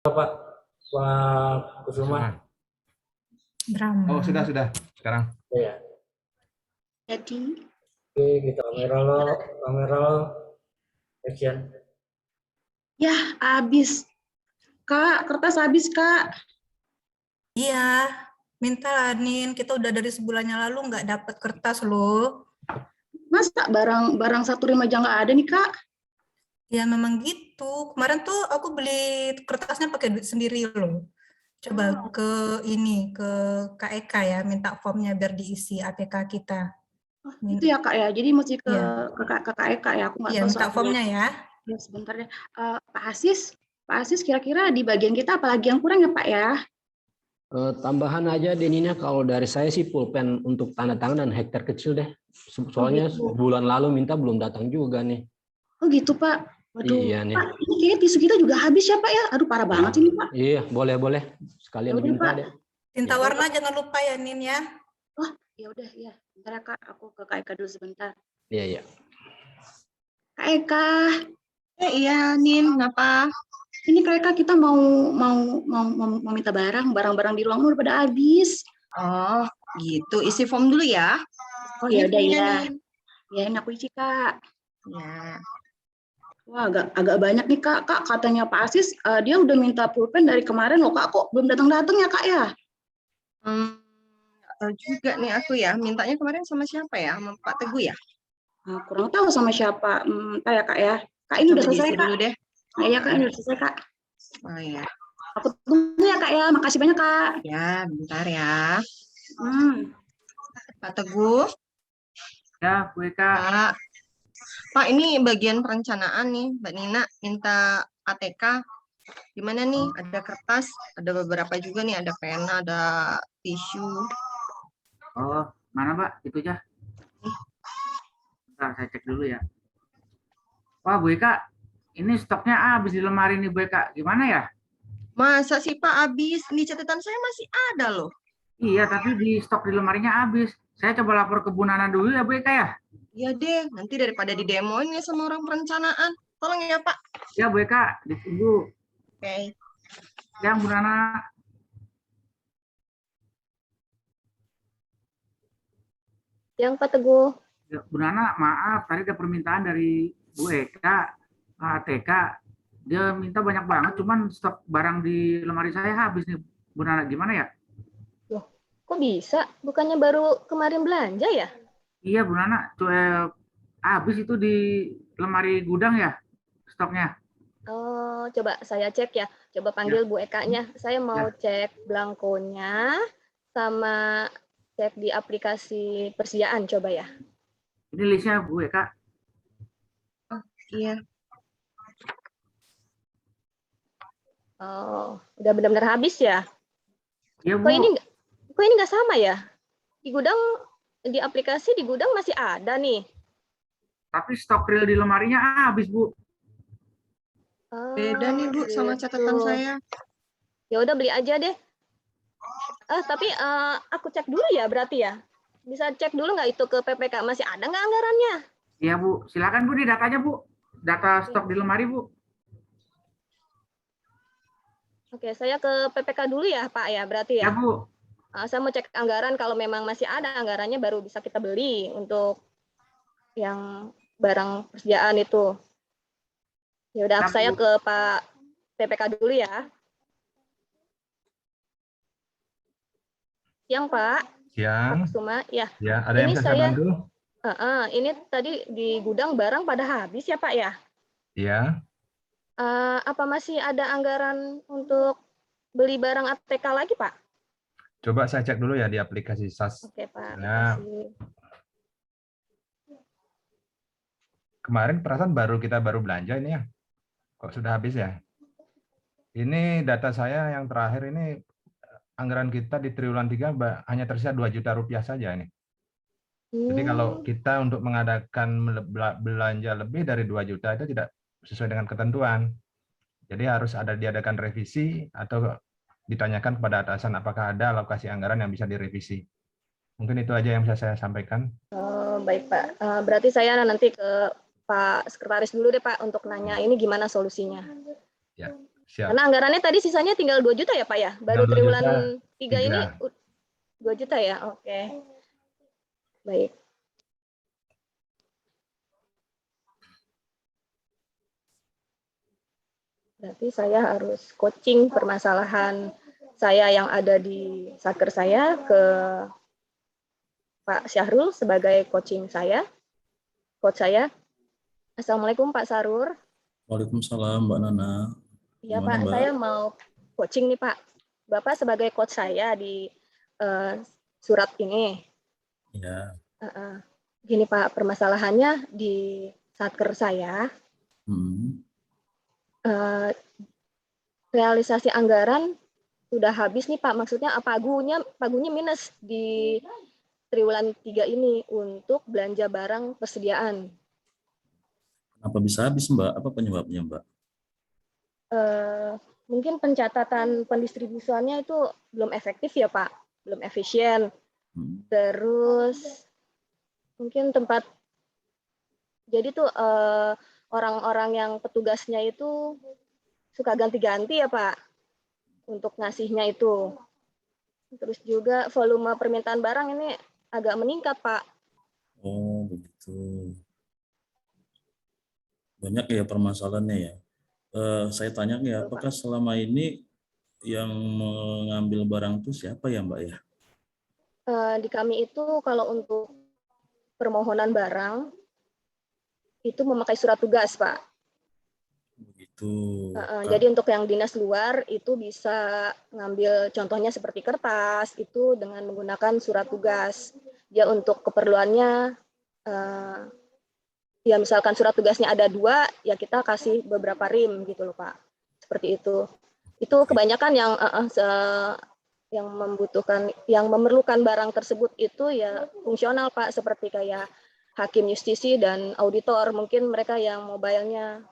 Pak, Pak Kusuma. Kusuma. Drama. Oh, sudah sekarang. Ya. Jadi, Oke, kita kamera lo, action. ya habis. Kak, kertas habis, Kak. Iya, minta lah Nin, kita udah dari sebulannya lalu nggak dapat kertas loh. Masa barang satu rim aja nggak ada nih, Kak? Ya memang gitu. Kemarin tuh aku beli kertasnya pakai duit sendiri loh. Coba ke KEK ya, minta formnya biar diisi ATK kita. Oh, itu ya, Kak ya. Jadi mesti ke Iya. ke Kak ya. Aku nggak Iya, tahu minta soalnya. formnya ya. Ya, sebentar deh. Pak Asis kira-kira di bagian kita apalagi yang kurang ya, Pak ya? Tambahan aja Deninya, kalau dari saya sih pulpen untuk tanda tangan dan hektar kecil deh. Soalnya gitu. bulan lalu minta belum datang juga nih. Oh gitu, Pak. Waduh, Iya nih. Pak, ini kayaknya tisu kita juga habis ya, Pak ya? Aduh, parah banget ini, Pak. Iya, boleh. Sekalian Yaudah, minta Pak. deh. Tinta warna jangan lupa ya Nin ya. Oh, ya udah ya. Bentar ya, Kak. Aku ke Kak Eka dulu sebentar. Iya. Kak Eka, Iya, Nin, kenapa? ini Kak Eka kita mau minta barang-barang di ruang udah pada habis. Oh, gitu. Isi form dulu ya. Oh ya udah Ini ya. Nin. Ya, ini aku isi, Kak. Ya. Wah, agak banyak nih, Kak. Kak, katanya Pak Asis, dia udah minta pulpen dari kemarin loh, Kak. Kok belum datang-datang ya, Kak ya? Nggak tahu juga nih aku ya. Mintanya kemarin sama siapa ya? Sama Pak Teguh ya? Kurang tahu sama siapa. Entah ya, Kak ya. Kak, ini udah Coba selesai, diisi Kak. dulu deh. Nah, iya, Kak, ini udah selesai, Kak. Oh ya. Aku tunggu ya, Kak ya. Makasih banyak, Kak. Ya, bentar ya. Hmm. Pak Teguh. Ya, Bu Eka. Pak, ini bagian perencanaan nih. Mbak Nina minta ATK. Gimana nih? Ada kertas, ada beberapa juga nih. Ada pena, ada tisu. Oh, mana Pak? Itu aja. Bentar, saya cek dulu ya. Wah, Bu Eka, ini stoknya habis di lemari nih, Bu Eka. Gimana ya? Masa sih Pak habis? Di catatan saya masih ada loh. Iya, tapi di stok di lemarinya habis. Saya coba lapor ke Bu Nana dulu ya, Bu Eka ya. Iya deh, nanti daripada didemoin ya sama orang perencanaan. Tolong ya Pak. Ya, Bu Eka, ditunggu. Oke. Ya, Bu Nana. Yang Pak Teguh. Ya, Bu Nana, maaf, tadi ada permintaan dari Bu Eka, ATK. Dia minta banyak banget, cuman stok barang di lemari saya habis nih, Bu Nana. Gimana ya? Loh, kok bisa? Bukannya baru kemarin belanja ya? Iya, Bu Nana, habis itu di lemari gudang ya, stoknya. Oh, coba saya cek ya. Coba panggil Bu Eka-nya. Saya mau cek belangkonya sama cek di aplikasi persediaan coba ya. Ini listnya Bu Eka. Oh, iya. Oh, udah benar-benar habis ya? Iya, Bu. Kok ini nggak sama ya? Di gudang, di aplikasi di gudang masih ada nih. Tapi stok real di lemarinya habis, Bu. Beda nih Bu sama catatan saya. Ya udah beli aja deh. Tapi aku cek dulu ya berarti ya. Bisa cek dulu nggak itu ke PPK masih ada nggak anggarannya? Iya, Bu. Silakan Bu, nih datanya, Bu. Data stok di lemari, Bu. Oke, saya ke PPK dulu ya, Pak ya, berarti Ya, ya. Bu. Saya mau cek anggaran kalau memang masih ada anggarannya baru bisa kita beli untuk yang barang persediaan itu. Ya udah, Ya, saya Bu. ke Pak PPK dulu ya. Siang, Pak. Siang. Pak Kusuma, ya. Ya, ada yang Ini bisa saya bantu? ini tadi di gudang barang pada habis ya, Pak ya? Iya. Apa masih ada anggaran untuk beli barang ATK lagi, Pak? Coba saya cek dulu ya di aplikasi SAS. Oke, Pak. Nah, Makasih. kemarin perasaan kita baru belanja ini ya. Kok sudah habis ya? Ini data saya yang terakhir ini anggaran kita di triwulan 3 hanya tersisa 2 juta rupiah saja ini. Jadi kalau kita untuk mengadakan belanja lebih dari 2 juta itu tidak sesuai dengan ketentuan. Jadi harus diadakan revisi atau ditanyakan kepada atasan apakah ada alokasi anggaran yang bisa direvisi. Mungkin itu aja yang bisa saya sampaikan. Baik Pak, berarti saya nanti ke Pak Sekretaris dulu deh Pak untuk nanya ini gimana solusinya. Ya, Siap. Karena anggarannya tadi sisanya tinggal 2 juta ya Pak ya? Baru Tinggal 2 triwulan juta, 3 ini 2 3. juta ya? Oke. Baik. Berarti saya harus coaching permasalahan saya yang ada di Satker saya ke Pak Syahrul sebagai coaching saya, coach saya. Assalamualaikum Pak Sarur. Waalaikumsalam Mbak Nana. Iya Gimana, Pak, Mbak? saya mau coaching nih Pak. Bapak sebagai coach saya di surat ini. Ya. Gini Pak, permasalahannya di Satker saya, realisasi anggaran sudah habis nih Pak. Maksudnya pagunya minus di triwulan 3 ini untuk belanja barang persediaan. Kenapa bisa habis Mbak? Apa penyebabnya Mbak? Mungkin pencatatan pendistribusiannya itu belum efektif ya Pak, belum efisien. Terus mungkin tempat, jadi tuh orang-orang yang petugasnya itu suka ganti-ganti ya Pak untuk ngasihnya itu. Terus juga volume permintaan barang ini agak meningkat Pak. Oh begitu. Banyak ya permasalahannya ya. Saya tanya ya, apakah selama ini yang mengambil barang itu siapa ya Mbak ya? Di kami itu kalau untuk permohonan barang itu memakai surat tugas Pak. Begitu. Jadi untuk yang dinas luar itu bisa ngambil contohnya seperti kertas itu dengan menggunakan surat tugas. Dia untuk keperluannya ya misalkan surat tugasnya ada 2, ya kita kasih beberapa rim gitu loh Pak. Seperti itu. Itu kebanyakan yang membutuhkan, yang memerlukan barang tersebut itu ya fungsional Pak, seperti kayak hakim justisi dan auditor, mungkin mereka yang mobile-nya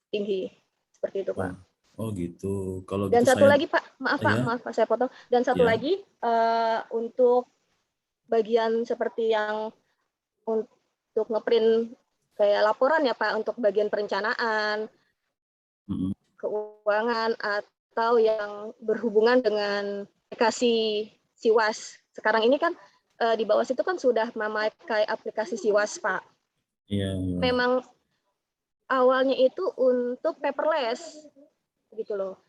tinggi. Seperti itu Pak. Oh gitu. Kalau dan gitu satu saya... lagi Pak, maaf Pak saya potong. Dan satu lagi untuk bagian seperti yang untuk ngeprint kayak laporan ya Pak, untuk bagian perencanaan, keuangan, atau yang berhubungan dengan aplikasi Siwas. Sekarang ini kan di bawah situ kan sudah memakai aplikasi Siwas Pak. Iya. Memang awalnya itu untuk paperless gitu loh.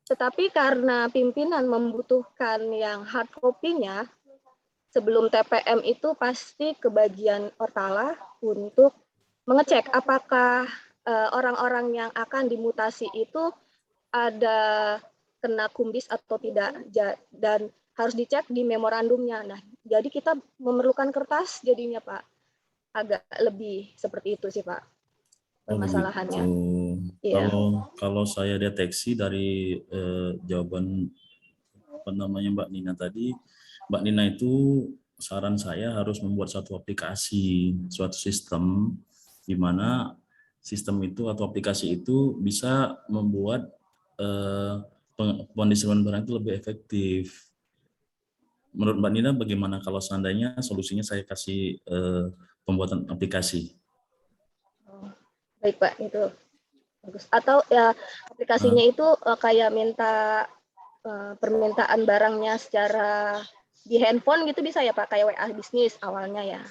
Tetapi karena pimpinan membutuhkan yang hard copy-nya, sebelum TPM itu pasti ke bagian Ortala untuk mengecek apakah orang-orang yang akan dimutasi itu ada kena kumbis atau tidak, dan harus dicek di memorandumnya. Nah, jadi kita memerlukan kertas jadinya Pak, agak lebih seperti itu sih Pak permasalahannya. Iya. Kalau saya deteksi dari jawaban apa namanya Mbak Nina tadi, Mbak Nina itu saran saya harus membuat suatu aplikasi, suatu sistem di mana sistem itu atau aplikasi itu bisa membuat pendistribusian barang itu lebih efektif. Menurut Mbak Nina bagaimana kalau seandainya solusinya saya kasih pembuatan aplikasi? Baik Pak, itu bagus. Atau ya aplikasinya itu kayak minta permintaan barangnya secara di handphone gitu bisa ya Pak, kayak WA bisnis awalnya ya.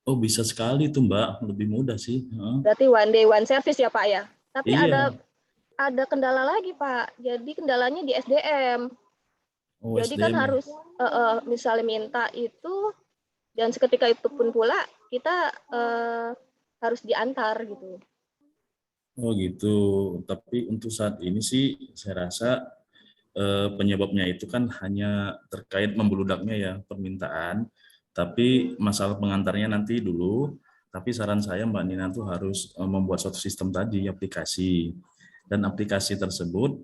Oh bisa sekali tuh Mbak, lebih mudah sih. Berarti one day one service ya Pak ya. Tapi iya. ada kendala lagi Pak. Jadi kendalanya di SDM. Oh, jadi SDM. kan harus misalnya minta itu, dan seketika itu pun pula kita harus diantar gitu. Oh gitu. Tapi untuk saat ini sih saya rasa penyebabnya itu kan hanya terkait membeludaknya ya permintaan. Tapi masalah pengantarnya nanti dulu. Tapi saran saya Mbak Nina tuh harus membuat suatu sistem tadi, aplikasi. Dan aplikasi tersebut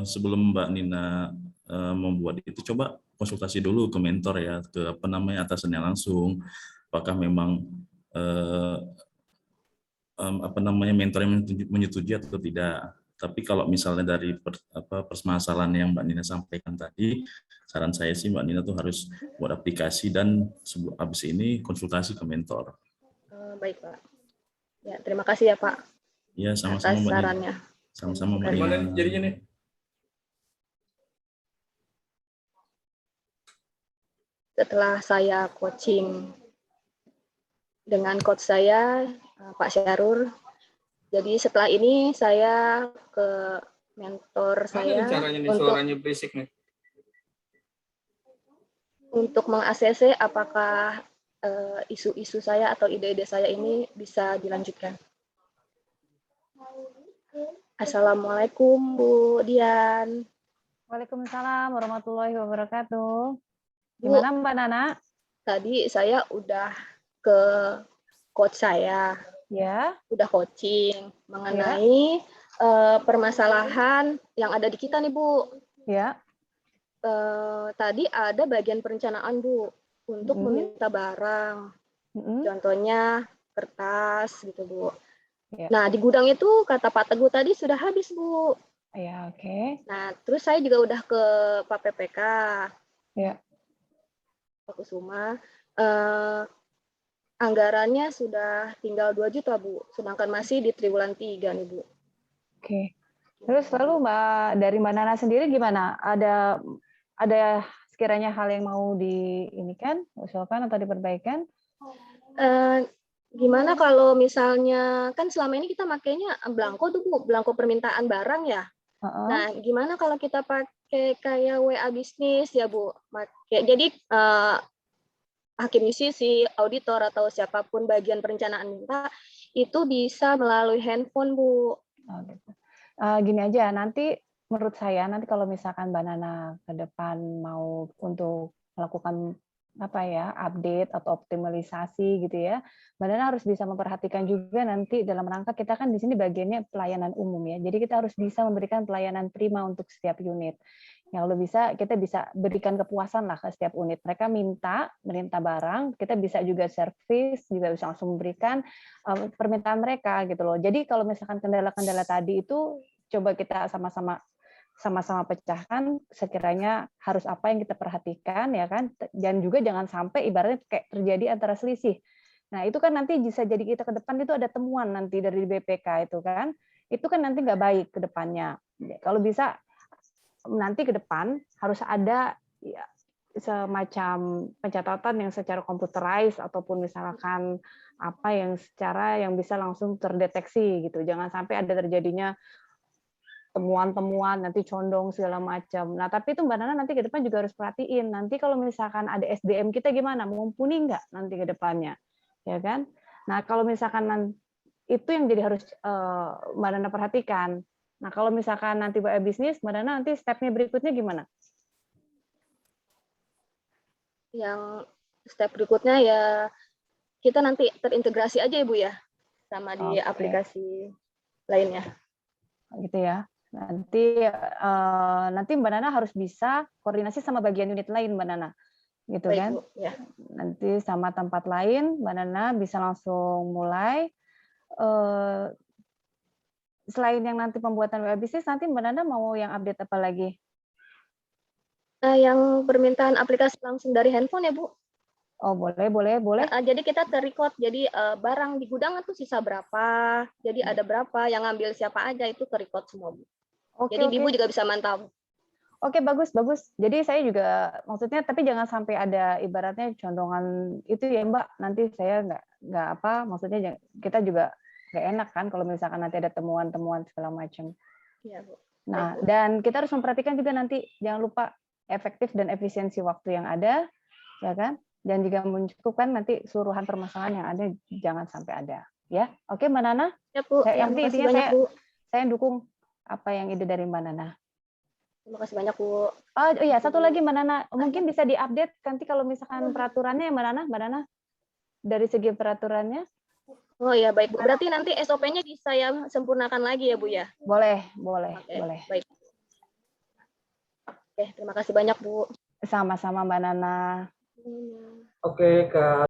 sebelum Mbak Nina membuat itu, coba konsultasi dulu ke mentor ya, ke apa namanya atasannya langsung. Apakah memang apa namanya mentornya menyetujui atau tidak. Tapi kalau misalnya dari permasalahan yang Mbak Nina sampaikan tadi, saran saya sih Mbak Nina tuh harus buat aplikasi dan habis ini konsultasi ke mentor. Baik Pak. Ya terima kasih ya Pak. Ya sama-sama Mbak sarannya. Nina. Sama-sama Mbak Gimana Nina. jadinya nih? Setelah saya coaching dengan coach saya, Pak Syarur, jadi setelah ini saya ke mentor Mana saya nih caranya nih untuk suaranya berisik nih? meng-ACC apakah isu-isu saya atau ide-ide saya ini bisa dilanjutkan. Assalamualaikum Bu Dian. Waalaikumsalam warahmatullahi wabarakatuh. Bu, Gimana Mbak Nana? tadi saya udah ke coach saya, Ya, udah coaching mengenai permasalahan yang ada di kita nih Bu. ya. Tadi ada bagian perencanaan Bu untuk meminta barang, contohnya kertas gitu Bu. Ya. Nah di gudang itu kata Pak Teguh tadi sudah habis Bu. Ya, oke. Nah terus saya juga udah ke Pak PPK, Ya. Pak Kusuma. Anggarannya sudah tinggal 2 juta Bu, sedangkan masih di triwulan 3 nih Bu. Oke. Terus lalu dari Mbak Nana sendiri gimana? Ada sekiranya hal yang mau usulkan atau diperbaikan? Gimana kalau misalnya kan selama ini kita makainya belangko tuh Bu, belangko permintaan barang ya. Nah, gimana kalau kita pakai kayak WA bisnis ya Bu? Jadi hakim si auditor atau siapapun bagian perencanaan minta itu bisa melalui handphone Bu. Oh, gitu. Gini aja, nanti menurut saya nanti kalau misalkan Mbak Nana ke depan mau untuk melakukan update atau optimalisasi gitu ya, Mbak Nana harus bisa memperhatikan juga nanti dalam rangka kita kan di sini bagiannya pelayanan umum ya, jadi kita harus bisa memberikan pelayanan prima untuk setiap unit. Yang kita bisa berikan kepuasan lah ke setiap unit. Mereka minta barang, kita bisa juga servis, juga bisa langsung memberikan permintaan mereka gitu loh. Jadi kalau misalkan kendala-kendala tadi itu coba kita sama-sama pecahkan, sekiranya harus apa yang kita perhatikan ya kan, dan juga jangan sampai ibaratnya kayak terjadi antara selisih. Nah itu kan nanti bisa jadi kita ke depan itu ada temuan nanti dari BPK itu kan nanti nggak baik ke depannya. Kalau bisa nanti ke depan harus ada ya, semacam pencatatan yang secara computerized ataupun misalkan apa yang bisa langsung terdeteksi gitu. Jangan sampai ada terjadinya temuan-temuan nanti condong segala macam. Nah, tapi itu Mbak Nana nanti ke depan juga harus perhatiin. Nanti kalau misalkan ada SDM kita gimana? Mumpuni nggak nanti ke depannya? Ya kan? Nah, kalau misalkan itu yang jadi harus Mbak Nana perhatikan. Nah, kalau misalkan nanti WA bisnis, Mbak Nana nanti step-nya berikutnya gimana? Yang step berikutnya ya kita nanti terintegrasi aja Ibu ya sama di aplikasi lainnya. Gitu ya. Nanti Mbak Nana harus bisa koordinasi sama bagian unit lain Mbak Nana. Gitu baik, kan? Bu, ya. Nanti sama tempat lain Mbak Nana bisa langsung mulai selain yang nanti pembuatan WA bisnis, nanti Mbak Nana mau yang update apa lagi? Yang permintaan aplikasi langsung dari handphone ya Bu? Oh boleh. Jadi kita ter-record, jadi barang di gudang itu sisa berapa, jadi ada berapa, yang ngambil siapa aja itu ter-record semua Bu. Jadi Ibu juga bisa mantau. Oke, bagus. Jadi saya juga maksudnya, tapi jangan sampai ada ibaratnya condongan itu ya Mbak. Nanti saya nggak maksudnya kita juga nggak enak kan kalau misalkan nanti ada temuan-temuan segala macam. Iya, Bu. Nah, dan kita harus memperhatikan juga nanti jangan lupa efektif dan efisiensi waktu yang ada, ya kan? Dan juga mencukupkan nanti keseluruhan permasalahan yang ada jangan sampai ada, ya. Oke, Mbak Nana? Ya, Bu. Yang penting intinya banyak, Bu. saya dukung apa yang ide dari Mbak Nana. Terima kasih banyak, Bu. Oh iya, satu lagi Mbak Nana, mungkin bisa diupdate nanti kalau misalkan peraturannya Mbak Nana dari segi peraturannya. Oh ya, baik Bu. Berarti nanti SOP-nya bisa saya sempurnakan lagi ya Bu ya? Boleh. Baik. Oke, terima kasih banyak Bu. Sama-sama Mbak Nana. Oke, Kak.